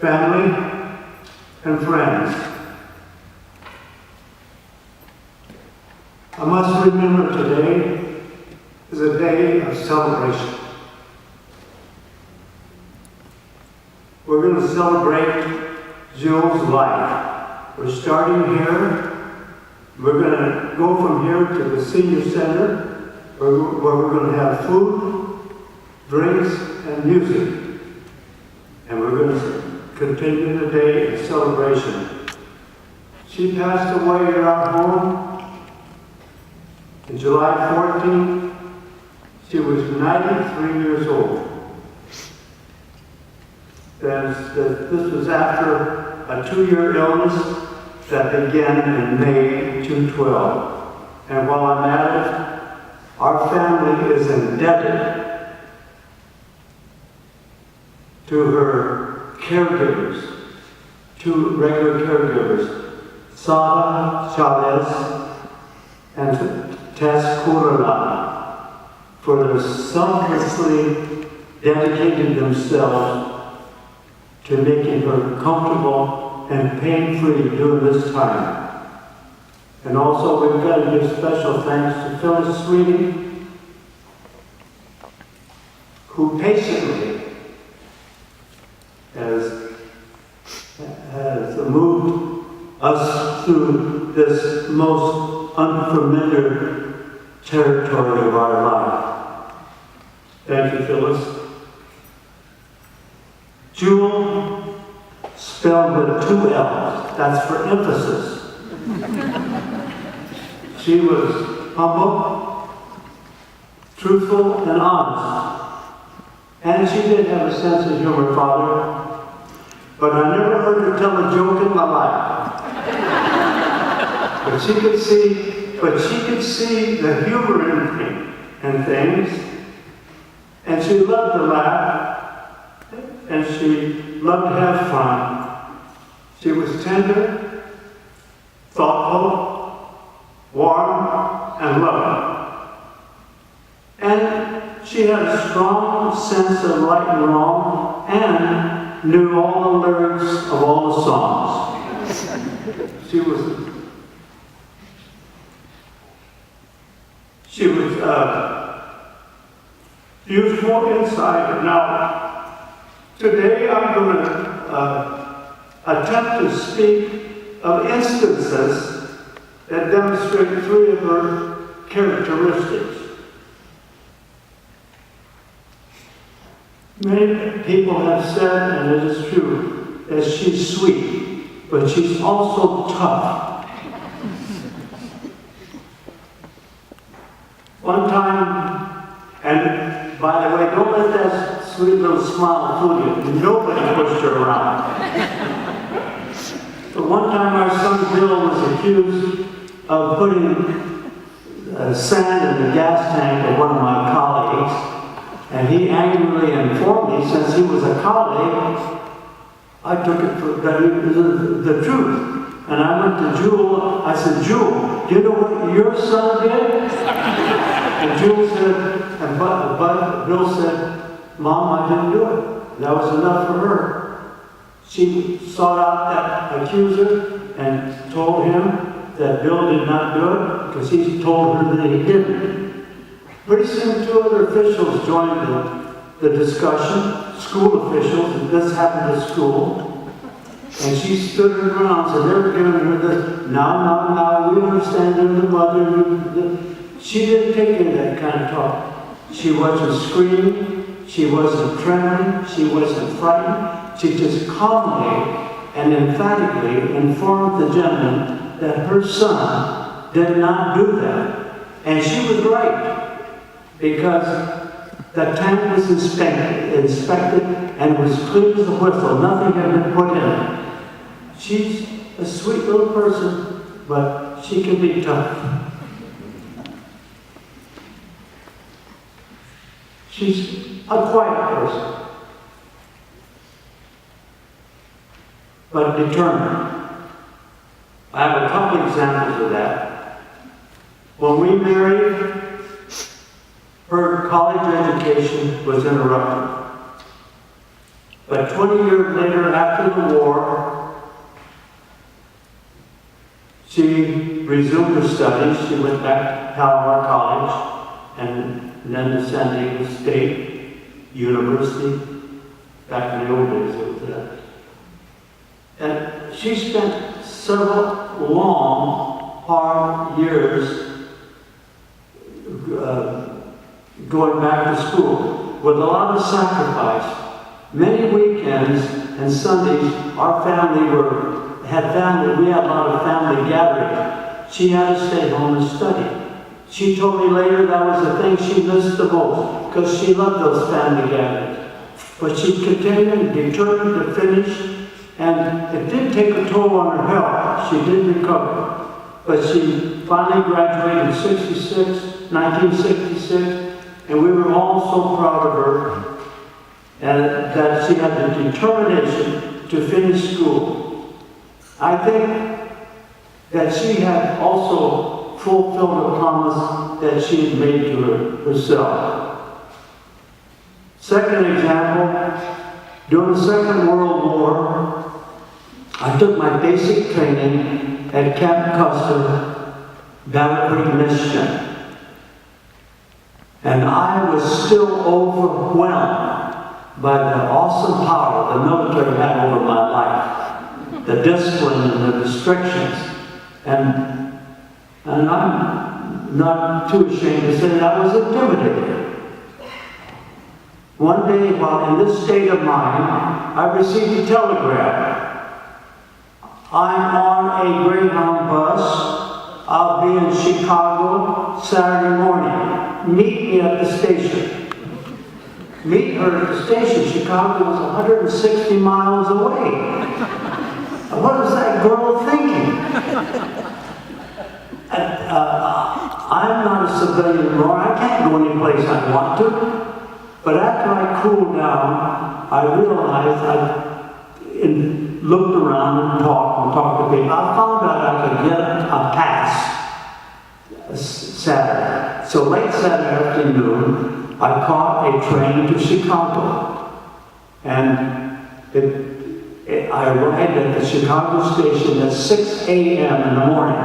family, and friends. I must remember today is a day of celebration. We're going to celebrate Jill's life. We're starting here. We're going to go from here to the senior center where we're going to have food, drinks, and music. And we're going to continue the day in celebration. She passed away at our home on July 14th. She was 93 years old. This was after a 2-year illness that began in May 2012. And while I'm at it, our family is indebted to her caregivers, 2 regular caregivers, Sara Chavez and Tess Kurala, for their selflessly dedicating themselves to making her comfortable and pain-free during this time. And also we've got to give special thanks to Phyllis Sweeting, who patiently has moved us through this most unfamiliar territory of our life. Thank you, Phyllis. Jewel, spelled with 2 L's. That's for emphasis. She was humble, truthful, and honest. And she did have a sense of humor, Father. But I never heard her tell a joke in my life. But she could see the humor in things. And she loved to laugh. And she loved to have fun. She was tender, thoughtful, warm, and loving. And she had a strong sense of right and wrong and knew all the lyrics of all the songs. She was beautiful inside. Now, today I'm going to attempt to speak of instances that demonstrate 3 of her characteristics. Many people have said, and it is true, that she's sweet, but she's also tough. One time, and by the way, don't let that sweet little smile fool you. Nobody pushed her around. But one time our son Bill was accused of putting sand in the gas tank of one of my colleagues. And he angrily informed me, since he was a colleague, I took it for that it was the truth. And I went to Jewel. I said, Jewel, do you know what your son did? And Jewel said, and Bill said, Mom, I didn't do it. That was enough for her. She sought out that accuser and told him that Bill did not do it because he told her that he didn't. Pretty soon 2 other officials joined the discussion, school officials, and this happened at school. And she stood her ground, so they were giving her this, now, we understand you're the mother. She didn't take any of that kind of talk. She wasn't screaming, she wasn't trembling, she wasn't frightened. She just calmly and emphatically informed the gentleman that her son did not do that. And she was right, because the tank was inspected and was clean as a whistle. Nothing had been put in it. She's a sweet little person, but she can be tough. She's a quiet person, but determined. I have a couple examples of that. When we married, her college education was interrupted. But 20 years later, after the war, she resumed her studies. She went back to Palomar College and then to San Diego State University. Back in the old days, it was that. And she spent several long, hard years going back to school with a lot of sacrifice. Many weekends and Sundays, our family we had a lot of family gatherings. She had to stay home and study. She told me later that was the thing she missed the most, because she loved those family gatherings. But she continued and determined to finish, and it did take a toll on her health. She did recover. But she finally graduated in 1966, and we were all so proud of her, and that she had the determination to finish school. I think that she had also fulfilled a promise that she had made to herself. Second example, during the Second World War, I took my basic training at Camp Custer, Battle Creek, Michigan. And I was still overwhelmed by the awesome power the military had over my life, the discipline and the restrictions. And I'm not too ashamed to say that I was intimidated. One day, while in this state of mind, I received a telegram. I'm on a Greyhound bus. I'll be in Chicago Saturday morning. Meet me at the station. Meet her at the station. Chicago was 160 miles away. What was that girl thinking? I'm not a civilian anymore. I can't go any place I want to. But after I cooled down, I realized I looked around and talked to people. I found out I could get a pass Saturday. So late Saturday afternoon, I caught a train to Chicago. And I arrived at the Chicago station at 6 a.m. in the morning.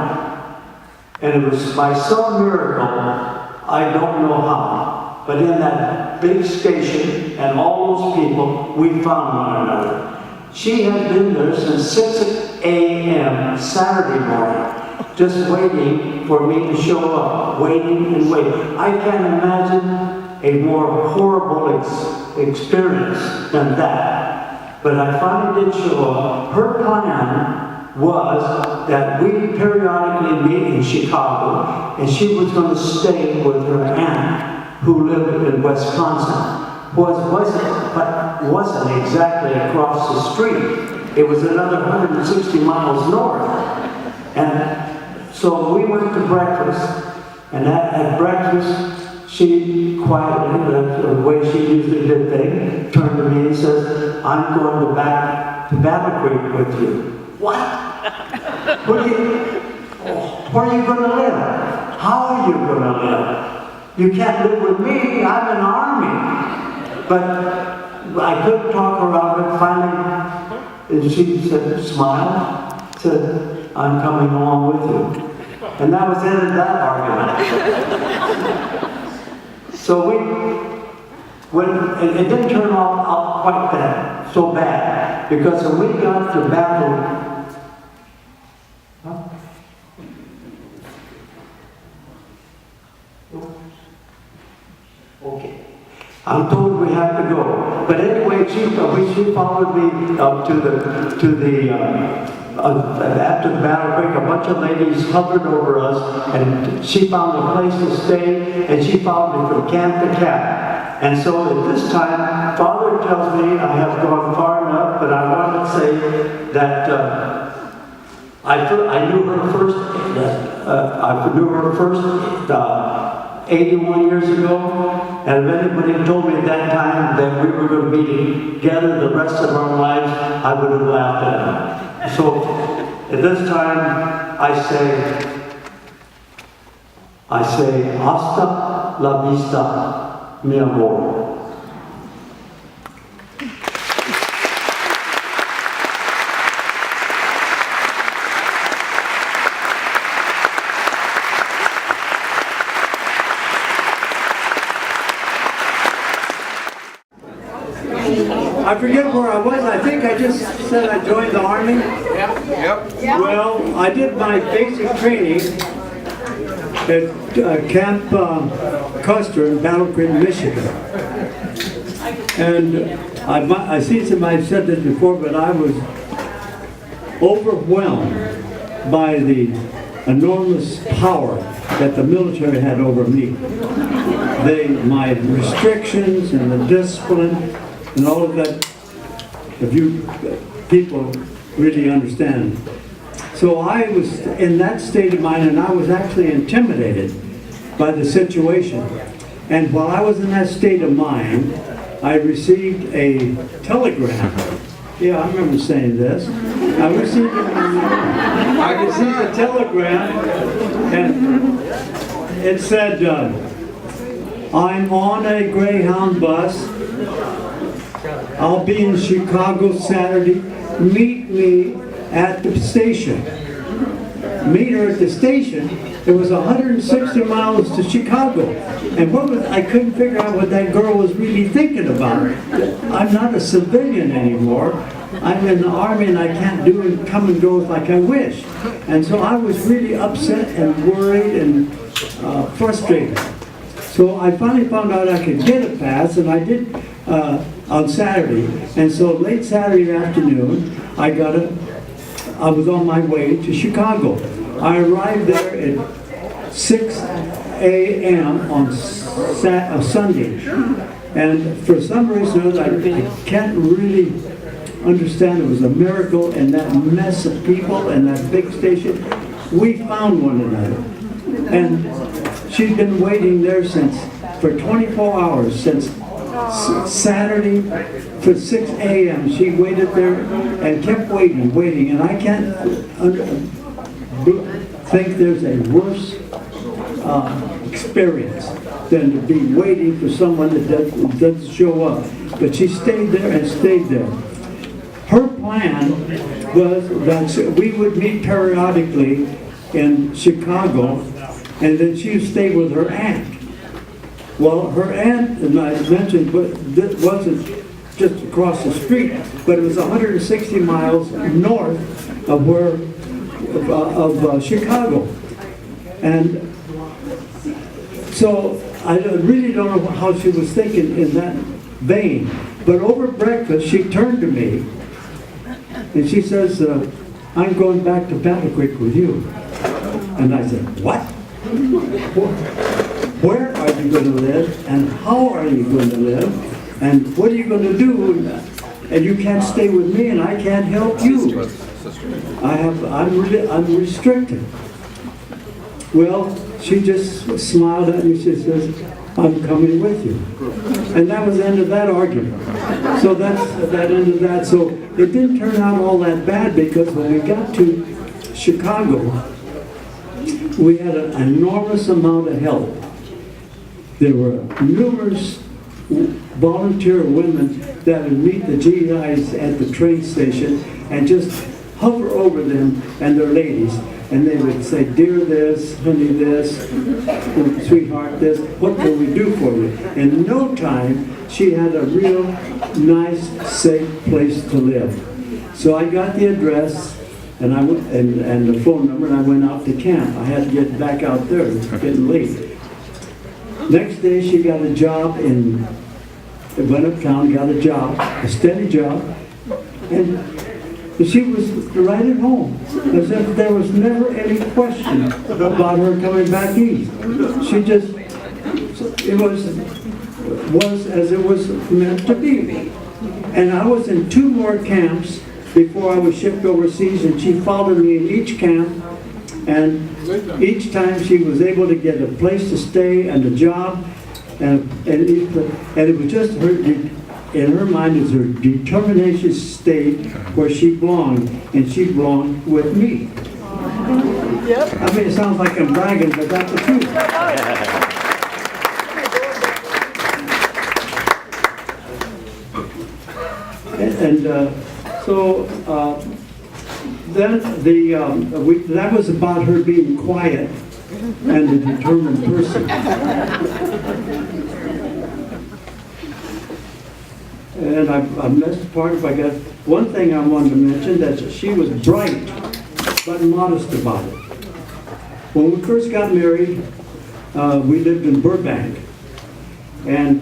And it was by some miracle, I don't know how, but in that big station and all those people, we found one another. She had been there since 6 a.m. Saturday morning, just waiting for me to show up, waiting and waiting. I can't imagine a more horrible experience than that. But I finally did show up. Her plan was that we periodically meet in Chicago, and she was going to stay with her aunt who lived in Wisconsin. But wasn't exactly across the street. It was another 160 miles north. And so we went to breakfast, and at breakfast, she quietly, the way she usually did things, turned to me and says, I'm going back to Battle Creek with you. What? Where are you going to live? How are you going to live? You can't live with me. I'm in the Army. But I couldn't talk her out of it. Finally, and she said, smiled, said, I'm coming along with you. And that was the end of that argument. So it didn't turn out quite bad, so bad, because when we got to battle, okay. I'm told we have to go. But anyway, she followed me up after the battle break. A bunch of ladies hovered over us, and she found a place to stay, and she followed me from camp to camp. And so at this time, Father tells me I have gone far enough, but I want to say that I knew her first 81 years ago, and if anybody told me at that time that we were going to be together the rest of our lives, I would have laughed at them. So at this time, I say, hasta la vista, mi amor. I forget where I was. I think I just said I joined the Army. Yep. Well, I did my basic training at Camp Custer in Battle Creek, Michigan. And I see somebody said this before, but I was overwhelmed by the enormous power that the military had over me. My restrictions and the discipline and all of that, if you people really understand. So I was in that state of mind, and I was actually intimidated by the situation. And while I was in that state of mind, I received a telegram. Yeah, I remember saying this. I received a telegram, and it said, I'm on a Greyhound bus. I'll be in Chicago Saturday. Meet me at the station. Meet her at the station. It was 160 miles to Chicago. And I couldn't figure out what that girl was really thinking about. I'm not a civilian anymore. I'm in the Army and I can't do and come and go like I wish. And so I was really upset and worried and frustrated. So I finally found out I could get a pass, and I did on Saturday. And so late Saturday afternoon, I was on my way to Chicago. I arrived there at 6 a.m. on Sunday. And for some reason I can't really understand. It was a miracle in that mess of people and that big station. We found one another. And she'd been waiting there for 24 hours, since Saturday for 6 a.m. She waited there and kept waiting, and I can't think there's a worse experience than to be waiting for someone that doesn't show up. But she stayed there and stayed there. Her plan was that we would meet periodically in Chicago, and then she would stay with her aunt. Well, her aunt, and I mentioned, wasn't just across the street, but it was 160 miles north of Chicago. And so I really don't know how she was thinking in that vein. But over breakfast, she turned to me and she says, I'm going back to Battle Creek with you. And I said, what? Where are you going to live, and how are you going to live, and what are you going to do? And you can't stay with me, and I can't help you. I'm restricted. Well, she just smiled at me. She says, I'm coming with you. And that was the end of that argument. So that's that end of that. So it didn't turn out all that bad, because when we got to Chicago, we had an enormous amount of help. There were numerous volunteer women that would meet the GIs at the train station and just hover over them and their ladies. And they would say, dear this, honey this, sweetheart this, what can we do for you? In no time, she had a real nice, safe place to live. So I got the address and the phone number, and I went out to camp. I had to get back out there. It was getting late. Next day, she got a job went uptown, got a job, a steady job, and she was right at home, as if there was never any question about her coming back east. She just, it was as it was meant to be. And I was in 2 more camps before I was shipped overseas, and she followed me in each camp, and each time she was able to get a place to stay and a job, and it was just her, in her mind, is her determination stayed where she belonged, and she belonged with me. Yep. I mean, it sounds like I'm bragging, but that's the truth. So then that was about her being quiet and a determined person. and I missed the part. If I got one thing I wanted to mention, that she was bright but modest about it. When we first got married, we lived in Burbank, and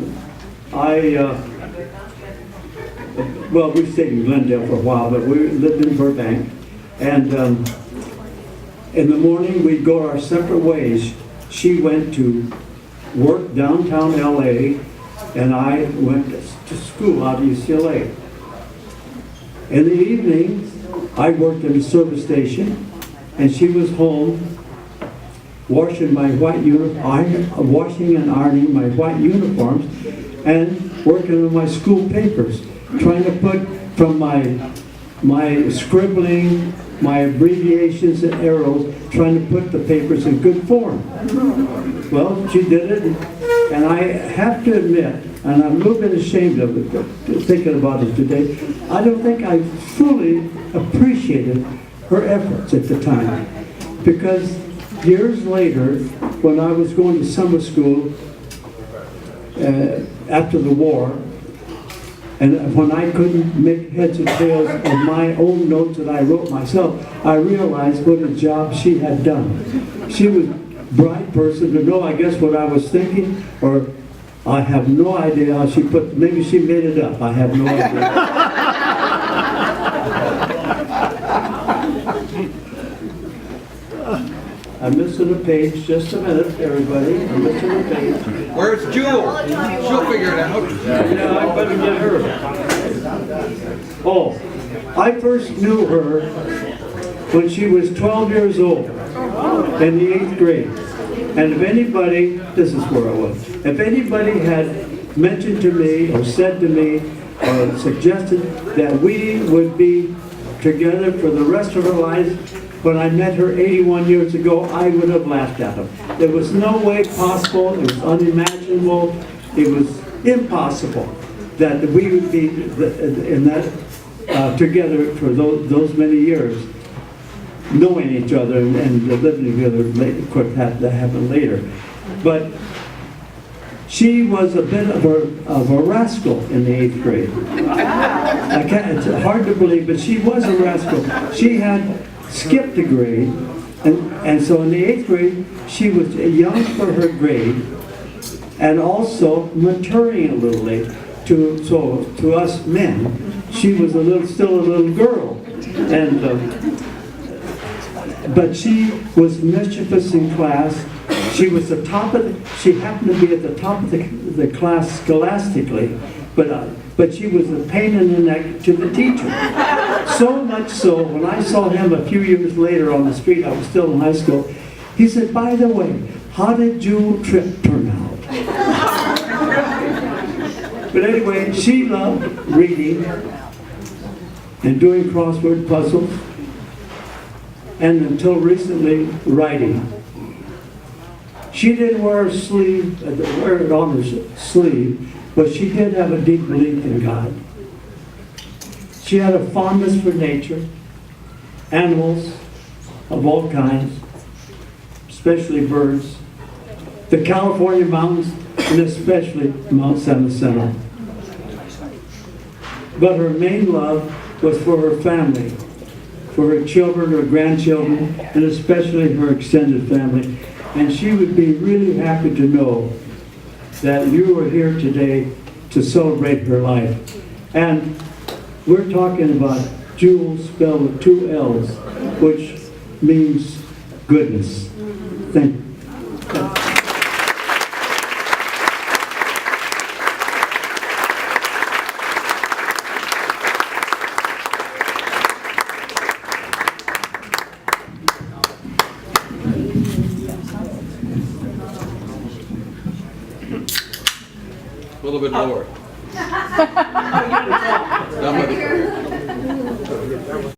well, we stayed in Glendale for a while, but we lived in Burbank, and in the morning we'd go our separate ways. She went to work downtown LA, and I went to school out of UCLA. In the evening, I worked at a service station, and she was home washing my white washing and ironing my white uniforms, and working on my school papers, trying to put from my scribbling, my abbreviations and arrows, trying to put the papers in good form. Well, she did it, and I have to admit, and I'm a little bit ashamed of it, thinking about it today, I don't think I fully appreciated her efforts at the time. Because years later, when I was going to summer school after the war, and when I couldn't make heads or tails of my own notes that I wrote myself, I realized what a job she had done. She was a bright person to know, I guess, what I was thinking, or I have no idea how she put, maybe she made it up, I have no idea. I'm missing a page, just a minute, everybody, I'm missing a page. Where's Jewel? She'll figure it out. Yeah, I better get her. Oh, I first knew her when she was 12 years old, in the 8th grade. And if anybody, this is where I was, if anybody had mentioned to me or said to me or suggested that we would be together for the rest of our lives, when I met her 81 years ago, I would have laughed at them. There was no way possible, it was unimaginable, it was impossible that we would be in that together for those many years, knowing each other and living together. Of course, that happened later. But she was a bit of a rascal in the 8th grade. It's hard to believe, but she was a rascal. She had skipped a grade, and so in the 8th grade, she was young for her grade, and also maturing a little late. To us men, she was still a little girl, and but she was mischievous in class. She was she happened to be at the top of the class scholastically, but she was a pain in the neck to the teacher. So much so, when I saw him a few years later on the street, I was still in high school, he said, "By the way, how did Jewel Tripp turn out?" But anyway, she loved reading and doing crossword puzzles, and until recently, writing. She didn't wear it on her sleeve, but she did have a deep belief in God. She had a fondness for nature, animals of all kinds, especially birds, the California mountains, and especially Mount San Jacinto. But her main love was for her family, for her children, her grandchildren, and especially her extended family. And she would be really happy to know that you are here today to celebrate her life. And we're talking about Jewel spelled with 2 L's, which means goodness. Thank you. A little bit lower.